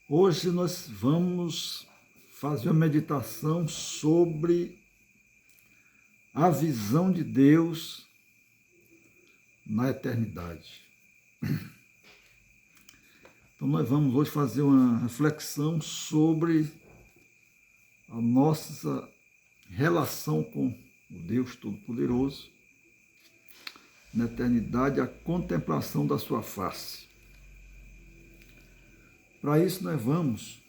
Hoje nós vamos fazer uma meditação sobre a visão de Deus na eternidade. Então nós vamos hoje fazer uma reflexão sobre a nossa relação com o Deus Todo-Poderoso na eternidade, a contemplação da sua face. Para isso nós vamos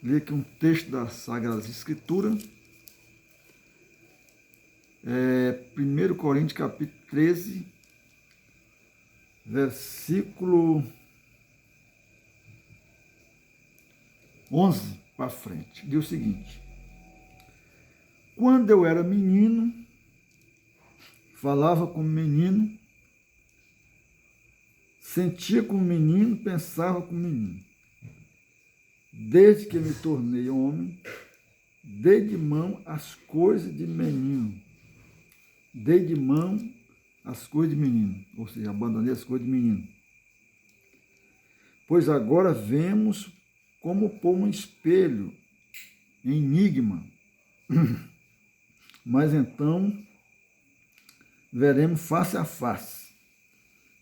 ler aqui um texto da Sagrada Escritura, 1 Coríntios capítulo 13, versículo 11 para frente. Diz o seguinte: quando eu era menino, falava como menino, sentia como menino, pensava como menino. Desde que me tornei homem, dei de mão as coisas de menino. Dei de mão as coisas de menino, ou seja, abandonei as coisas de menino. Pois agora vemos como por um espelho, enigma, mas então veremos face a face.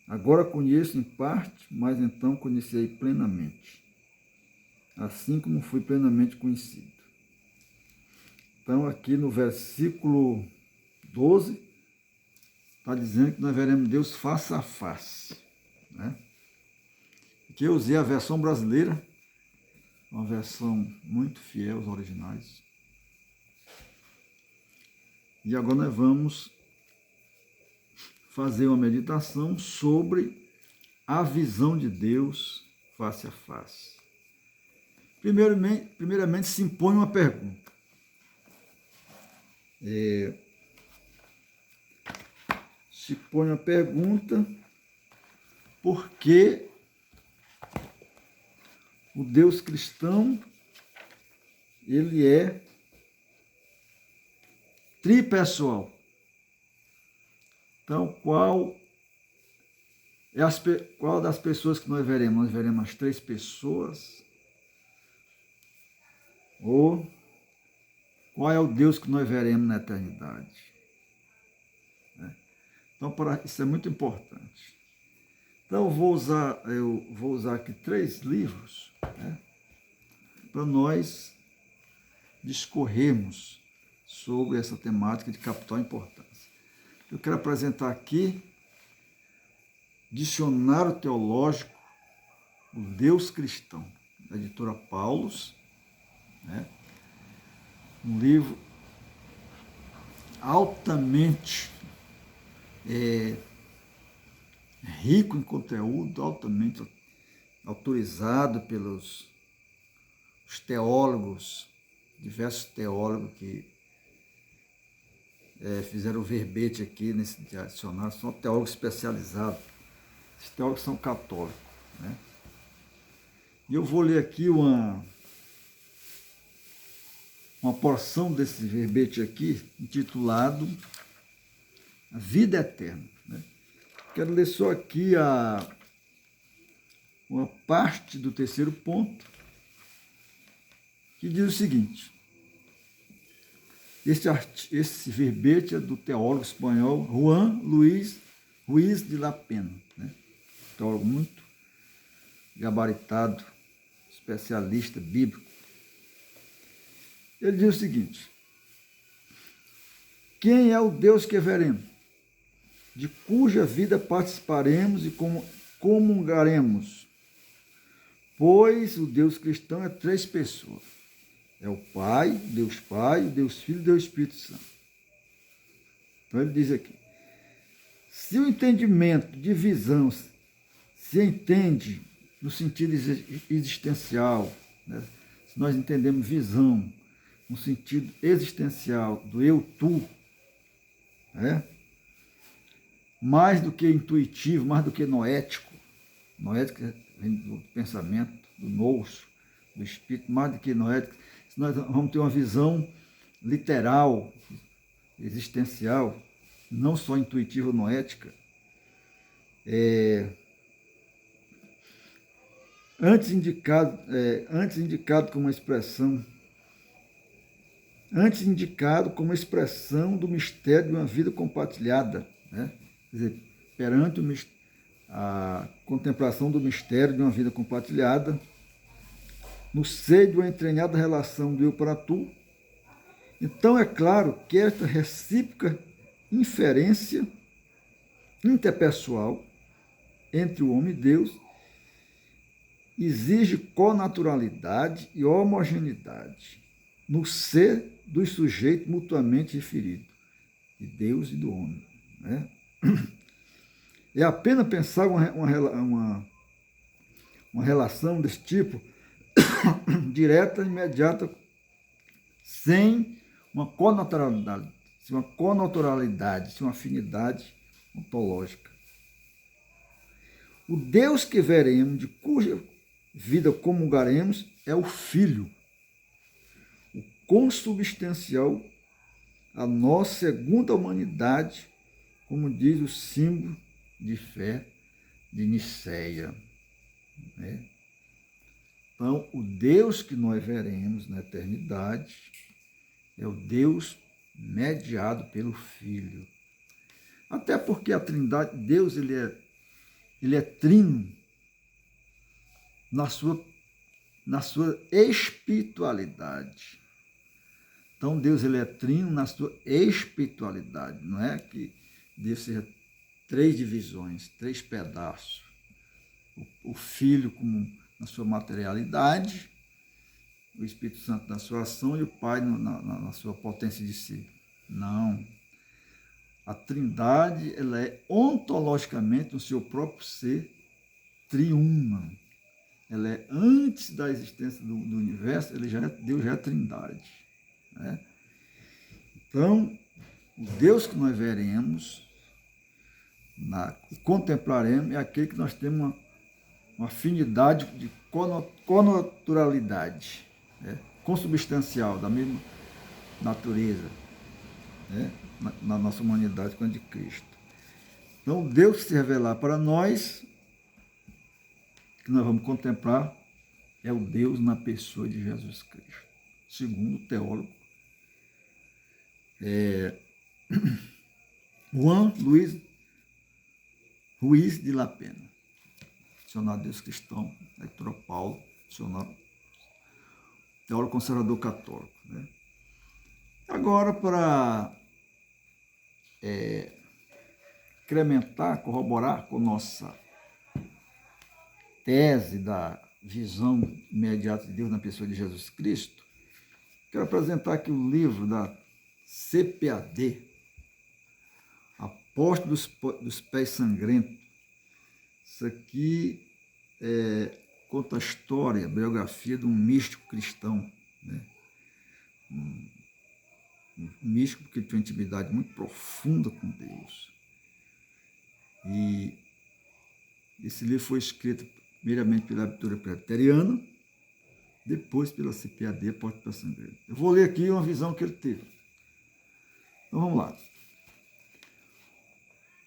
Agora conheço em parte, mas então conhecerei plenamente, assim como fui plenamente conhecido. Então, aqui no versículo 12, está dizendo que nós veremos Deus face a face. Né? Aqui eu usei a versão brasileira, uma versão muito fiel aos originais. E agora nós vamos fazer uma meditação sobre a visão de Deus face a face. Primeiramente se impõe uma pergunta. Se põe uma pergunta: por que o Deus cristão ele é tripessoal? Então, qual das pessoas que nós veremos? Nós veremos as três pessoas? Ou qual é o Deus que nós veremos na eternidade? Então, isso é muito importante. Então, eu vou usar aqui 3 livros, né, para nós discorrermos sobre essa temática de capital importância. Eu quero apresentar aqui Dicionário Teológico, o Deus Cristão, da editora Paulus, né? Um livro altamente rico em conteúdo, altamente autorizado pelos teólogos, diversos teólogos que fizeram o verbete aqui nesse dicionário, são teólogos especializados. Esses teólogos são católicos. Né? E eu vou ler aqui uma porção desse verbete aqui, intitulado A Vida Eterna. Né? Quero ler só aqui uma parte do 3º ponto, que diz o seguinte: esse verbete é do teólogo espanhol Juan Luis Ruiz de la Pena, né? Teólogo muito gabaritado, especialista bíblico. Ele diz o seguinte: quem é o Deus que veremos, de cuja vida participaremos e comungaremos? Pois o Deus cristão é 3 pessoas. É o Pai, o Deus Filho e o Deus Espírito Santo. Então ele diz aqui: se o entendimento de visão se entende no sentido existencial, né? Se nós entendemos visão no sentido existencial do eu-tu, né? Mais do que intuitivo, mais do que noético vem do pensamento, do nous, do espírito, mais do que noético, se nós vamos ter uma visão literal, existencial, não só intuitiva ou noética, antes indicado como expressão do mistério de uma vida compartilhada, né? Quer dizer, perante a contemplação do mistério de uma vida compartilhada, no seio de uma entranhada relação do eu para tu. Então é claro que esta recíproca inferência interpessoal entre o homem e Deus exige connaturalidade e homogeneidade no ser dos sujeitos mutuamente referidos, de Deus e do homem, né? É apenas pensar uma relação desse tipo, direta, imediata, sem uma connaturalidade, sem uma afinidade ontológica. O Deus que veremos, de cuja vida comungaremos, é o Filho, o consubstancial, a nossa segunda humanidade, como diz o símbolo de fé de Nicéia, né? Então, o Deus que nós veremos na eternidade é o Deus mediado pelo Filho. Até porque a Trindade, Deus, ele é trino na sua espiritualidade. Então, Deus, ele é trino na sua espiritualidade. Não é que Deus seja 3 divisões, 3 pedaços. O Filho como na sua materialidade, o Espírito Santo na sua ação e o Pai na sua potência de si. Não. A Trindade, ela é ontologicamente, no seu próprio ser, triuna. Ela é, antes da existência do universo, Deus já é Trindade, né? Então, o Deus que nós veremos, contemplaremos, é aquele que nós temos uma afinidade de connaturalidade, né? Consubstancial, da mesma natureza, né? Na nossa humanidade com a de Cristo. Então, Deus que se revelar para nós, que nós vamos contemplar, é o Deus na pessoa de Jesus Cristo. Segundo o teólogo Juan Luiz Ruiz de La Pena, dicionário Deus Cristão, leitura Paulo, dicionário teólogo conservador católico, né? Agora, para incrementar, corroborar com nossa tese da visão imediata de Deus na pessoa de Jesus Cristo, quero apresentar aqui o livro da CPAD, Apóstolo dos Pés Sangrentos. Isso aqui conta a história, a biografia de um místico cristão, né? Um místico que tinha uma intimidade muito profunda com Deus. E esse livro foi escrito primeiramente pela editora Preteriana, depois pela CPAD, Apóstolo dos Pés Sangrentos. Eu vou ler aqui uma visão que ele teve. Então vamos lá.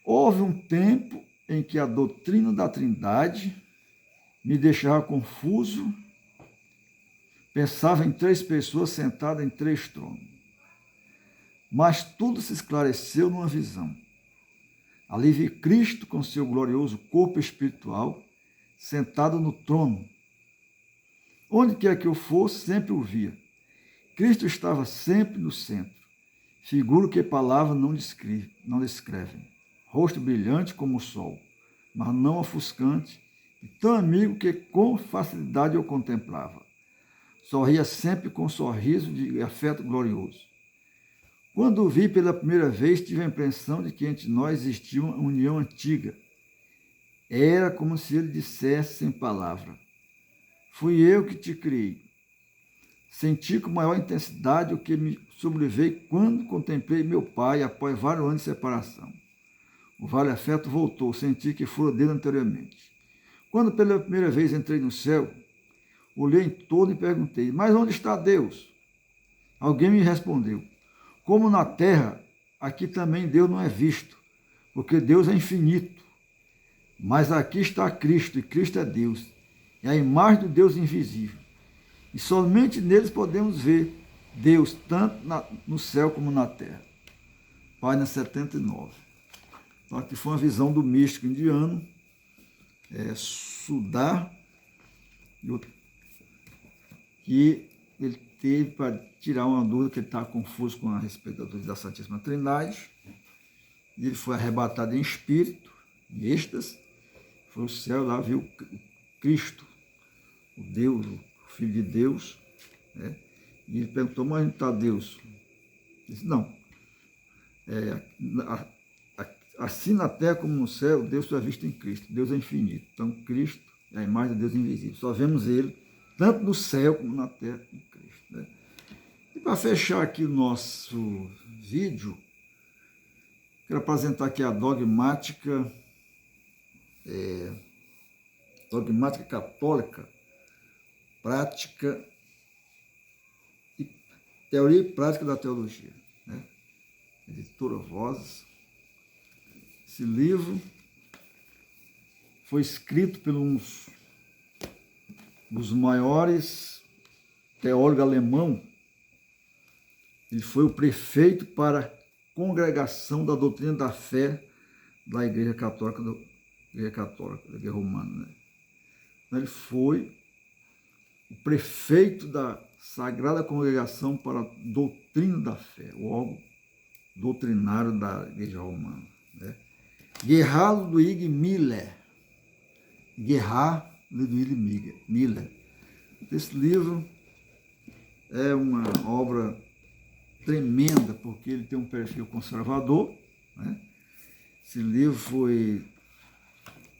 Houve um tempo em que a doutrina da Trindade me deixava confuso. Pensava em 3 pessoas sentadas em 3 tronos. Mas tudo se esclareceu numa visão. Ali vi Cristo com seu glorioso corpo espiritual sentado no trono. Onde quer que eu fosse, sempre o via. Cristo estava sempre no centro. Figura que palavras não descrevem. Rosto brilhante como o sol, mas não ofuscante, e tão amigo que com facilidade eu contemplava. Sorria sempre com um sorriso de afeto glorioso. Quando o vi pela primeira vez, tive a impressão de que entre nós existia uma união antiga. Era como se ele dissesse sem palavra: fui eu que te criei. Senti com maior intensidade o que me sobreveio quando contemplei meu pai após vários anos de separação. O vale afeto voltou, senti que fora dele anteriormente. Quando pela primeira vez entrei no céu, olhei em torno e perguntei: mas onde está Deus? Alguém me respondeu: como na terra, aqui também Deus não é visto, porque Deus é infinito. Mas aqui está Cristo, e Cristo é Deus. é a imagem do Deus invisível. E somente neles podemos ver Deus, tanto no céu como na terra. Página 79. Então, aqui foi uma visão do místico indiano, Sudar, que ele teve para tirar uma dúvida, que ele estava confuso com a respeito da doutrina da Santíssima Trindade. E ele foi arrebatado em espírito, em êxtase, foi ao céu, lá viu o Cristo, o Deus, o Filho de Deus, né? E ele perguntou, mas onde está Deus? Ele disse, não, assim na terra como no céu, Deus só é visto em Cristo, Deus é infinito. Então, Cristo é a imagem de Deus invisível, só vemos Ele, tanto no céu como na terra, em Cristo, né? E para fechar aqui o nosso vídeo, quero apresentar aqui a dogmática católica, prática e teoria e prática da teologia, né? Editora Vozes. Esse livro foi escrito por um dos maiores teólogos alemão. Ele foi o prefeito para a congregação da doutrina da fé da Igreja Católica, da Igreja Romana, né? Ele foi o prefeito da Sagrada Congregação para a Doutrina da Fé, o órgão doutrinário da Igreja Romana, né? Gerhard Ludwig Miller. Esse livro é uma obra tremenda, porque ele tem um perfil conservador, né? Esse livro foi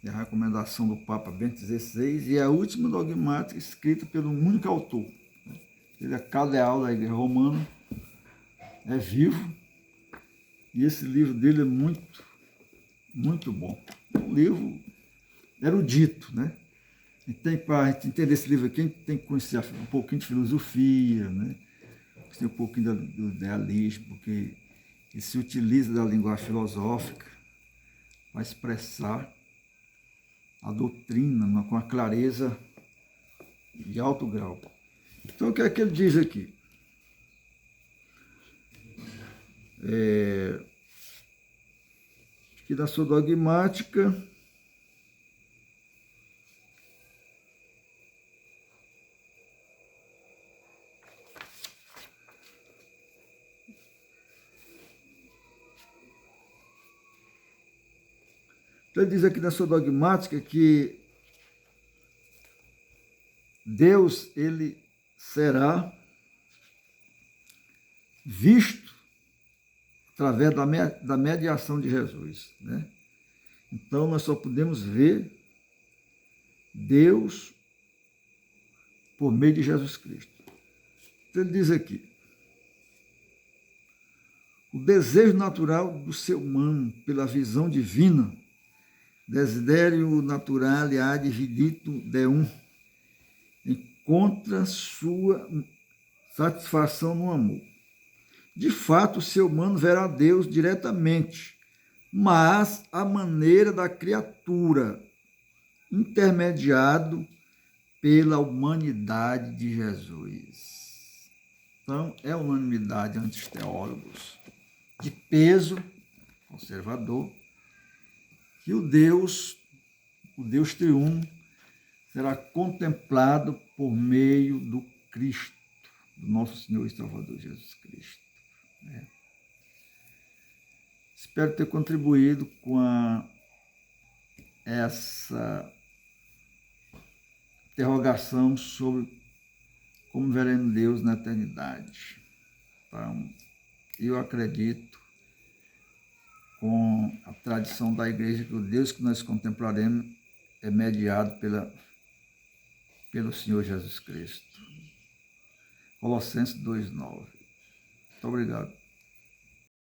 a recomendação do Papa Bento XVI e é a última dogmática escrita pelo único autor, né? Ele é cardeal da Igreja Romana, é vivo, e esse livro dele é muito, muito bom. É um livro erudito, né? E para a gente entender esse livro aqui, a gente tem que conhecer um pouquinho de filosofia, né? Tem um pouquinho do idealismo, porque ele se utiliza da linguagem filosófica para expressar a doutrina com a clareza de alto grau. Então, o que é que ele diz aqui? Que da sua dogmática, ele diz aqui na sua dogmática que Deus, ele será visto através da mediação de Jesus, né? Então, nós só podemos ver Deus por meio de Jesus Cristo. Então, ele diz aqui, o desejo natural do ser humano pela visão divina, desiderio naturale ad vidito deum, encontra sua satisfação no amor. De fato, o ser humano verá Deus diretamente, mas à maneira da criatura, intermediado pela humanidade de Jesus. Então, é unanimidade entre os teólogos de peso conservador que o Deus triuno, será contemplado por meio do Cristo, do nosso Senhor e Salvador Jesus Cristo, né? Espero ter contribuído com essa interrogação sobre como veremos Deus na eternidade. Então, eu acredito, com a tradição da igreja, que o Deus que nós contemplaremos é mediado pelo Senhor Jesus Cristo. Colossenses 2:9. Muito obrigado.